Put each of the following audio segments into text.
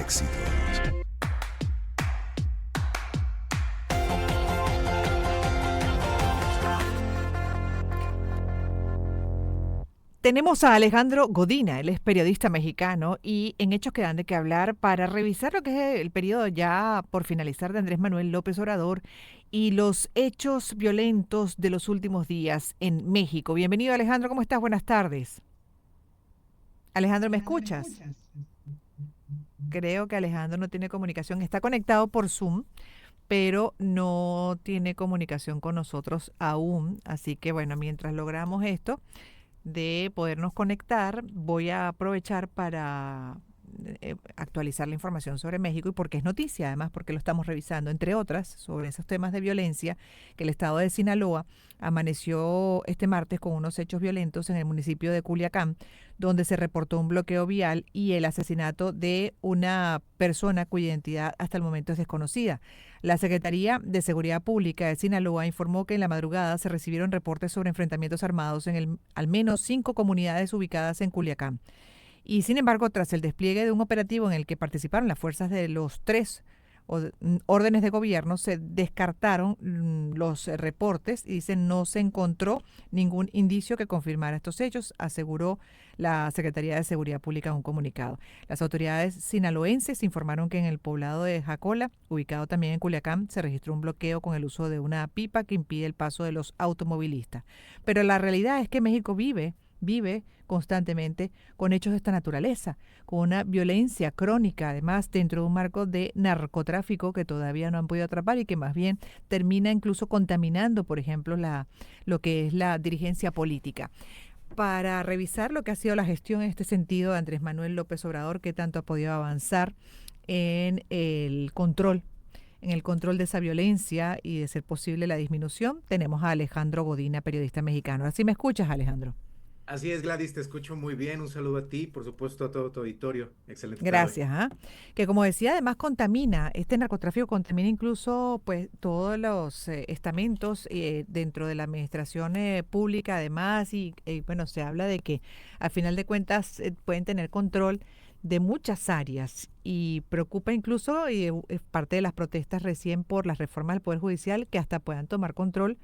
éxitos. Tenemos a Alejandro Godina, él es periodista mexicano y en Hechos que dan de qué hablar para revisar lo que es el periodo ya por finalizar de Andrés Manuel López Obrador y los hechos violentos de los últimos días en México. Bienvenido Alejandro, ¿cómo estás? Buenas tardes. Alejandro, ¿me escuchas? Creo que Alejandro no tiene comunicación, está conectado por Zoom, pero no tiene comunicación con nosotros aún. Así que bueno, mientras logramos esto de podernos conectar, voy a aprovechar para actualizar la información sobre México y porque es noticia, además porque lo estamos revisando, entre otras, sobre esos temas de violencia, que el estado de Sinaloa amaneció este martes con unos hechos violentos en el municipio de Culiacán, donde se reportó un bloqueo vial y el asesinato de una persona cuya identidad hasta el momento es desconocida. La Secretaría de Seguridad Pública de Sinaloa informó que en la madrugada se recibieron reportes sobre enfrentamientos armados en al menos 5 comunidades ubicadas en Culiacán. Y sin embargo, tras el despliegue de un operativo en el que participaron las fuerzas de los tres órdenes de gobierno, se descartaron los reportes y dicen no se encontró ningún indicio que confirmara estos hechos, aseguró la Secretaría de Seguridad Pública en un comunicado. Las autoridades sinaloenses informaron que en el poblado de Jacola, ubicado también en Culiacán, se registró un bloqueo con el uso de una pipa que impide el paso de los automovilistas. Pero la realidad es que México vive constantemente con hechos de esta naturaleza, con una violencia crónica, además dentro de un marco de narcotráfico que todavía no han podido atrapar y que más bien termina incluso contaminando, por ejemplo, lo que es la dirigencia política. Para revisar lo que ha sido la gestión en este sentido de Andrés Manuel López Obrador, que tanto ha podido avanzar en el control de esa violencia y de ser posible la disminución, tenemos a Alejandro Godina, periodista mexicano. ¿Así me escuchas, Alejandro? Así es, Gladys, te escucho muy bien. Un saludo a ti, por supuesto a todo tu auditorio. Excelente tarde. Gracias, ¿ah? Que como decía, además contamina, este narcotráfico contamina incluso pues todos los estamentos dentro de la administración pública además y bueno, se habla de que al final de cuentas pueden tener control de muchas áreas y preocupa incluso y es parte de las protestas recién por las reformas del Poder Judicial que hasta puedan tomar control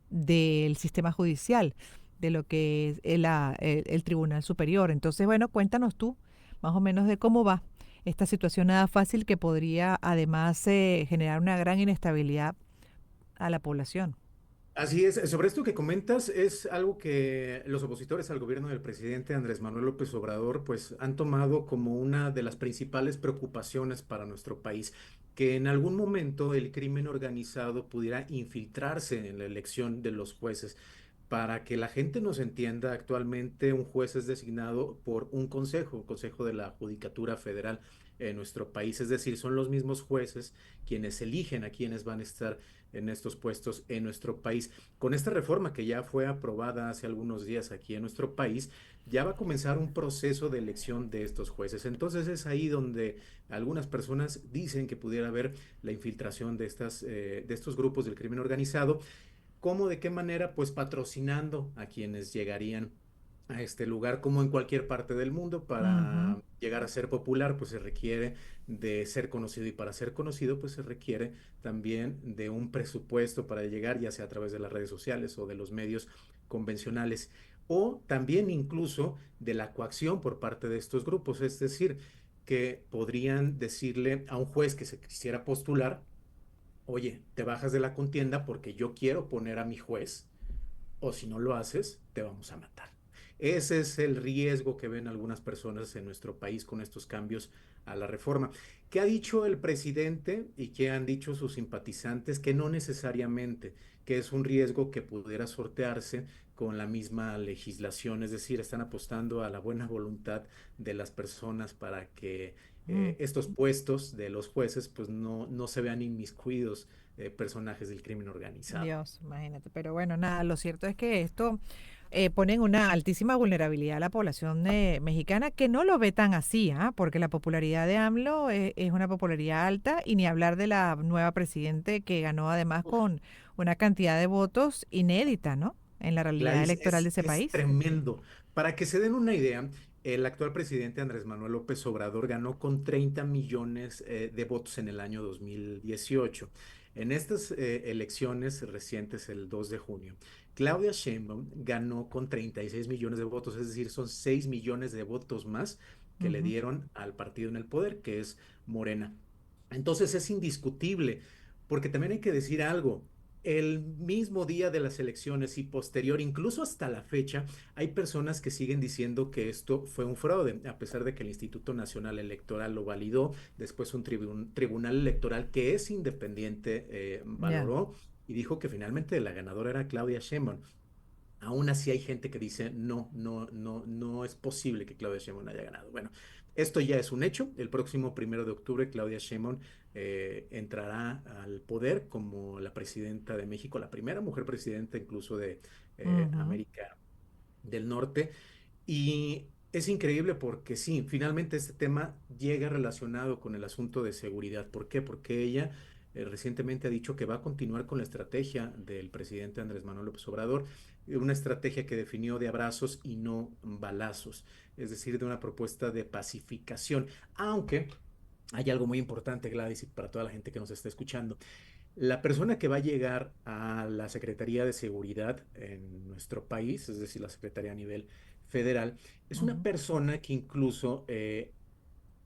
del sistema judicial, de lo que es el Tribunal Superior. Entonces, bueno, cuéntanos tú más o menos de cómo va esta situación nada fácil que podría además generar una gran inestabilidad a la población. Así es, sobre esto que comentas es algo que los opositores al gobierno del presidente Andrés Manuel López Obrador pues han tomado como una de las principales preocupaciones para nuestro país, que en algún momento el crimen organizado pudiera infiltrarse en la elección de los jueces. Para que la gente nos entienda, actualmente un juez es designado por un consejo de la Judicatura Federal en nuestro país, es decir, son los mismos jueces quienes eligen a quienes van a estar en estos puestos en nuestro país. Con esta reforma que ya fue aprobada hace algunos días aquí en nuestro país, ya va a comenzar un proceso de elección de estos jueces. Entonces es ahí donde algunas personas dicen que pudiera haber la infiltración de estos grupos del crimen organizado. ¿Cómo, de qué manera? Pues patrocinando a quienes llegarían a este lugar, como en cualquier parte del mundo. Ujú. Para llegar a ser popular, pues se requiere de ser conocido, y para ser conocido, pues se requiere también de un presupuesto para llegar, ya sea a través de las redes sociales o de los medios convencionales, o también incluso de la coacción por parte de estos grupos, es decir, que podrían decirle a un juez que se quisiera postular: oye, te bajas de la contienda porque yo quiero poner a mi juez, o si no lo haces, te vamos a matar. Ese es el riesgo que ven algunas personas en nuestro país con estos cambios a la reforma. ¿Qué ha dicho el presidente y qué han dicho sus simpatizantes? Que no necesariamente, que es un riesgo que pudiera sortearse con la misma legislación, es decir, están apostando a la buena voluntad de las personas para que Mm. estos puestos de los jueces pues no se vean inmiscuidos personajes del crimen organizado. Dios, imagínate. Pero bueno, nada, lo cierto es que esto pone en una altísima vulnerabilidad a la población mexicana que no lo ve tan así, ¿ah? Porque la popularidad de AMLO es una popularidad alta y ni hablar de la nueva presidente que ganó además con una cantidad de votos inédita, ¿no? En la realidad Gladys, electoral de ese es país. tremendo. Para que se den una idea, El actual presidente Andrés Manuel López Obrador ganó con 30 millones de votos en el año 2018. En estas elecciones recientes, el 2 de junio, Claudia Sheinbaum ganó con 36 millones de votos, es decir, son 6 millones de votos más que le Ujú, dieron al partido en el poder, que es Morena. Entonces es indiscutible, porque también hay que decir algo. El mismo día de las elecciones y posterior, incluso hasta la fecha, hay personas que siguen diciendo que esto fue un fraude, a pesar de que el Instituto Nacional Electoral lo validó, después un tribunal electoral que es independiente ya. valoró y dijo que finalmente la ganadora era Claudia Sheinbaum. Aún así hay gente que dice, no, no, no, no es posible que Claudia Sheinbaum haya ganado. Bueno, esto ya es un hecho. El próximo 1 de octubre, Claudia Sheinbaum entrará al poder como la presidenta de México, la primera mujer presidenta incluso de Ujú, América del Norte. Y es increíble porque sí, finalmente este tema llega relacionado con el asunto de seguridad. ¿Por qué? Porque ella recientemente ha dicho que va a continuar con la estrategia del presidente Andrés Manuel López Obrador, una estrategia que definió de abrazos y no balazos, es decir, de una propuesta de pacificación. Aunque hay algo muy importante, Gladys, y para toda la gente que nos está escuchando. La persona que va a llegar a la Secretaría de Seguridad en nuestro país, es decir, la Secretaría a nivel federal, es una ujú. persona que incluso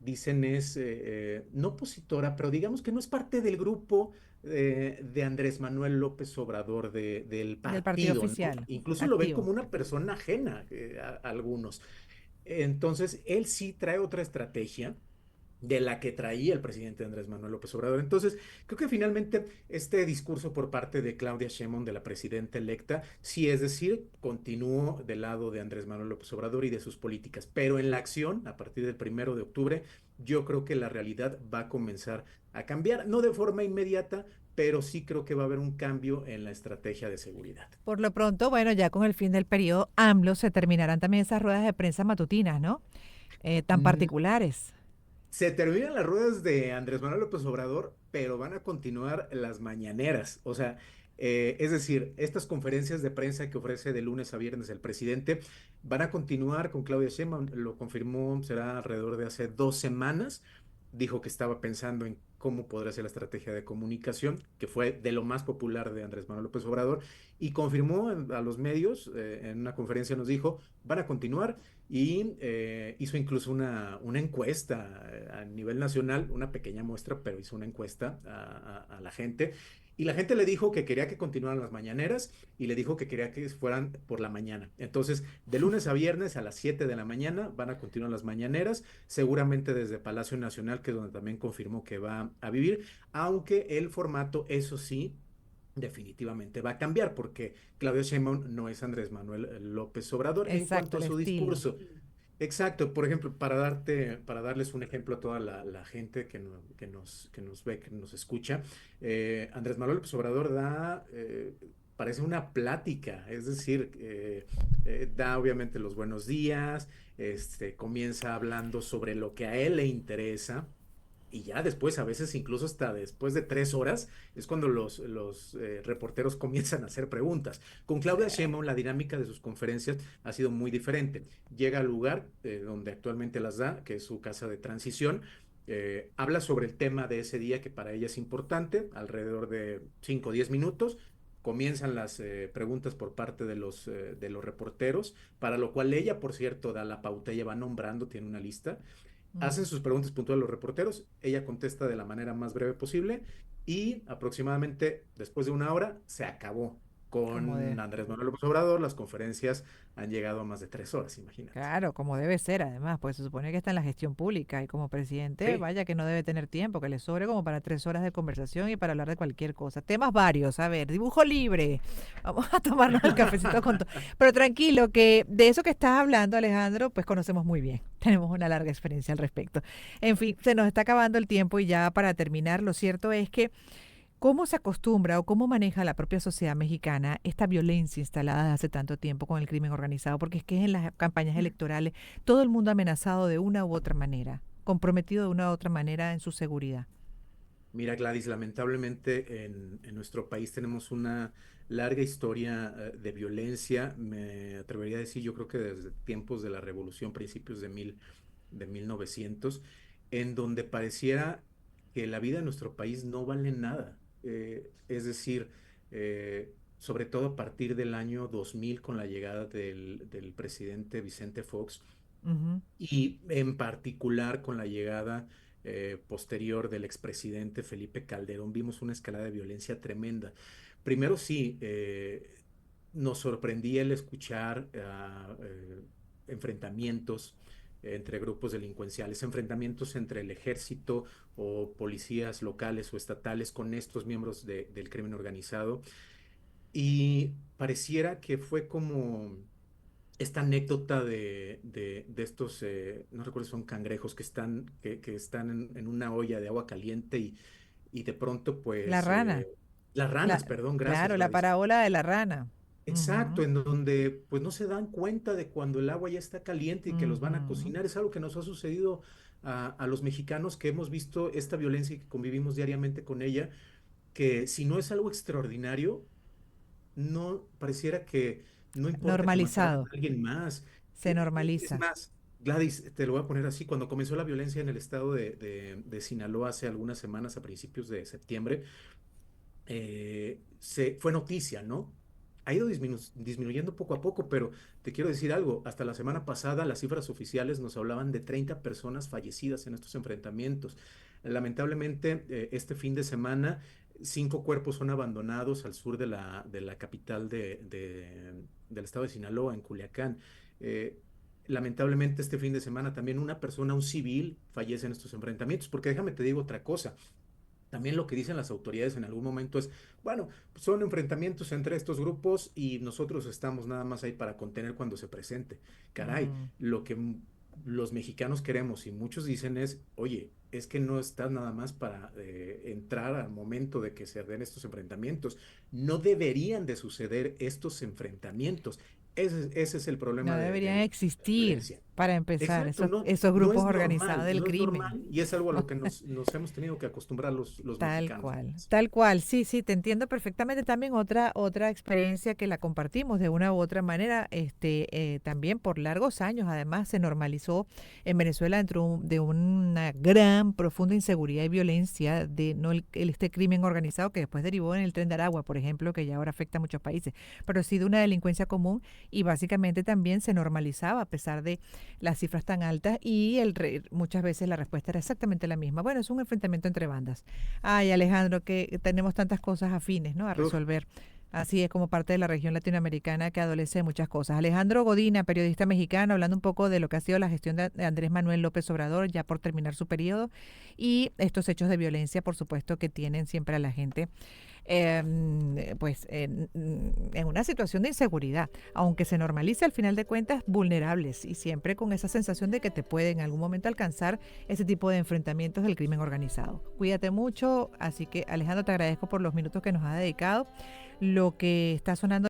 dicen es no opositora, pero digamos que no es parte del grupo de Andrés Manuel López Obrador del Del partido partido, ¿no? oficial, Incluso lo ven activo. como una persona ajena a algunos. Entonces, él sí trae otra estrategia de la que traía el presidente Andrés Manuel López Obrador. Entonces, creo que finalmente este discurso por parte de Claudia Sheinbaum, de la presidenta electa, sí es decir, continuó del lado de Andrés Manuel López Obrador y de sus políticas, pero en la acción, a partir del 1 de octubre, yo creo que la realidad va a comenzar a cambiar, no de forma inmediata, pero sí creo que va a haber un cambio en la estrategia de seguridad. Por lo pronto, bueno, ya con el fin del periodo AMLO se terminarán también esas ruedas de prensa matutinas, ¿no? Tan Mm, particulares. Se terminan las ruedas de Andrés Manuel López Obrador, pero van a continuar las mañaneras. O sea, es decir, estas conferencias de prensa que ofrece de lunes a viernes el presidente van a continuar con Claudia Sheinbaum. Lo confirmó, será alrededor de hace 2 semanas. Dijo que estaba pensando en cómo podría ser la estrategia de comunicación, que fue de lo más popular de Andrés Manuel López Obrador, y confirmó a los medios, en una conferencia nos dijo, van a continuar y hizo incluso una encuesta a nivel nacional, una pequeña muestra, pero hizo una encuesta a la gente. Y la gente le dijo que quería que continuaran las mañaneras y le dijo que quería que fueran por la mañana. Entonces, de lunes a viernes a las 7 de la mañana van a continuar las mañaneras, seguramente desde Palacio Nacional, que es donde también confirmó que va a vivir, aunque el formato, eso sí, definitivamente va a cambiar porque Claudio Sheinbaum no es Andrés Manuel López Obrador en Exacto, cuanto a el su estilo. discurso. Exacto, por ejemplo, para darles un ejemplo a toda la gente que nos ve, que nos escucha, Andrés Manuel López Obrador parece una plática, es decir, da obviamente los buenos días, comienza hablando sobre lo que a él le interesa. Y ya después, a veces incluso hasta después de 3 horas, es cuando los reporteros comienzan a hacer preguntas. Con Sí. Claudia Sheinbaum, la dinámica de sus conferencias ha sido muy diferente. Llega al lugar donde actualmente las da, que es su casa de transición, habla sobre el tema de ese día que para ella es importante, alrededor de 5 o 10 minutos. Comienzan las preguntas por parte de los reporteros, para lo cual ella, por cierto, da la pauta, ella va nombrando, tiene una lista, hacen Mm, sus preguntas puntuales los reporteros, ella contesta de la manera más breve posible y aproximadamente después de 1 hora se acabó. como Con de, Andrés Manuel López Obrador, las conferencias han llegado a más de 3 horas, imagínate. claro, como debe ser además, pues se supone que está en la gestión pública y como presidente, Sí, vaya que no debe tener tiempo, que le sobre como para 3 horas de conversación y para hablar de cualquier cosa. Temas varios, a ver, dibujo libre. Vamos a tomarnos el cafecito con todo. Pero tranquilo, que de eso que estás hablando, Alejandro, pues conocemos muy bien. Tenemos una larga experiencia al respecto. En fin, se nos está acabando el tiempo y ya para terminar, lo cierto es que ¿cómo se acostumbra o cómo maneja la propia sociedad mexicana esta violencia instalada desde hace tanto tiempo con el crimen organizado? Porque es que en las campañas electorales todo el mundo amenazado de una u otra manera, comprometido de una u otra manera en su seguridad. Mira, Gladys, lamentablemente en nuestro país tenemos una larga historia de violencia. Me atrevería a decir, yo creo que desde tiempos de la Revolución, principios de 1900, en donde pareciera que la vida en nuestro país no vale nada. Es decir, sobre todo a partir del año 2000 con la llegada del presidente Vicente Fox Ujú. y en particular con la llegada posterior del expresidente Felipe Calderón, vimos una escalada de violencia tremenda. Primero sí, nos sorprendía el escuchar enfrentamientos entre grupos delincuenciales, enfrentamientos entre el ejército o policías locales o estatales con estos miembros del crimen organizado. Y pareciera que fue como esta anécdota de estos, no recuerdo si son cangrejos que están en una olla de agua caliente y de pronto, La pues, rana, las ranas, perdón, gracias, claro, la Gladys. parábola de la rana. Exacto, Ujú, en donde pues no se dan cuenta de cuando el agua ya está caliente y que los van a ujú. cocinar. Es algo que nos ha sucedido a los mexicanos que hemos visto esta violencia y que convivimos diariamente con ella, que si no es algo extraordinario, no pareciera que no importa que mataran Normalizado, a alguien más. se Es normaliza. más, Gladys, te lo voy a poner así, cuando comenzó la violencia en el estado de Sinaloa hace algunas semanas, a principios de septiembre, fue noticia, ¿no? Ha ido disminuyendo poco a poco, pero te quiero decir algo, hasta la semana pasada las cifras oficiales nos hablaban de 30 personas fallecidas en estos enfrentamientos. Lamentablemente, este fin de semana, 5 cuerpos son abandonados al sur de la capital del estado de Sinaloa, en Culiacán. Eh, Lamentablemente, este fin de semana también una persona, un civil, fallece en estos enfrentamientos, porque déjame te digo otra cosa. También lo que dicen las autoridades en algún momento es, bueno, son enfrentamientos entre estos grupos y nosotros estamos nada más ahí para contener cuando se presente. Caray, Mm. lo que los mexicanos queremos y muchos dicen es, oye, es que no estás nada más para entrar al momento de que se den estos enfrentamientos. No deberían de suceder estos enfrentamientos. Ese es el No problema deberían de la existir violencia. para empezar Exacto, esos no grupos es organizados normal, del no es crimen. normal y es algo a lo que nos hemos tenido que acostumbrar los Tal mexicanos. cual, tal cual, sí, sí, te entiendo perfectamente. También otra experiencia que la compartimos de una u otra manera, también por largos años, además se normalizó en Venezuela dentro de una gran, profunda inseguridad y violencia de no este crimen organizado que después derivó en el Tren de Aragua, por ejemplo, que ya ahora afecta a muchos países, pero sí de una delincuencia común y básicamente también se normalizaba a pesar de las cifras tan altas y muchas veces la respuesta era exactamente la misma. Bueno, es un enfrentamiento entre bandas. Ay, Alejandro, que tenemos tantas cosas afines, ¿no? A Uf, resolver. Así es como parte de la región latinoamericana que adolece de muchas cosas. Alejandro Godina, periodista mexicano, hablando un poco de lo que ha sido la gestión de Andrés Manuel López Obrador, ya por terminar su periodo, y estos hechos de violencia, por supuesto, que tienen siempre a la gente pues en una situación de inseguridad, aunque se normalice al final de cuentas vulnerables y siempre con esa sensación de que te puede en algún momento alcanzar ese tipo de enfrentamientos del crimen organizado. Cuídate mucho, así que Alejandro, te agradezco por los minutos que nos ha dedicado. Lo que está sonando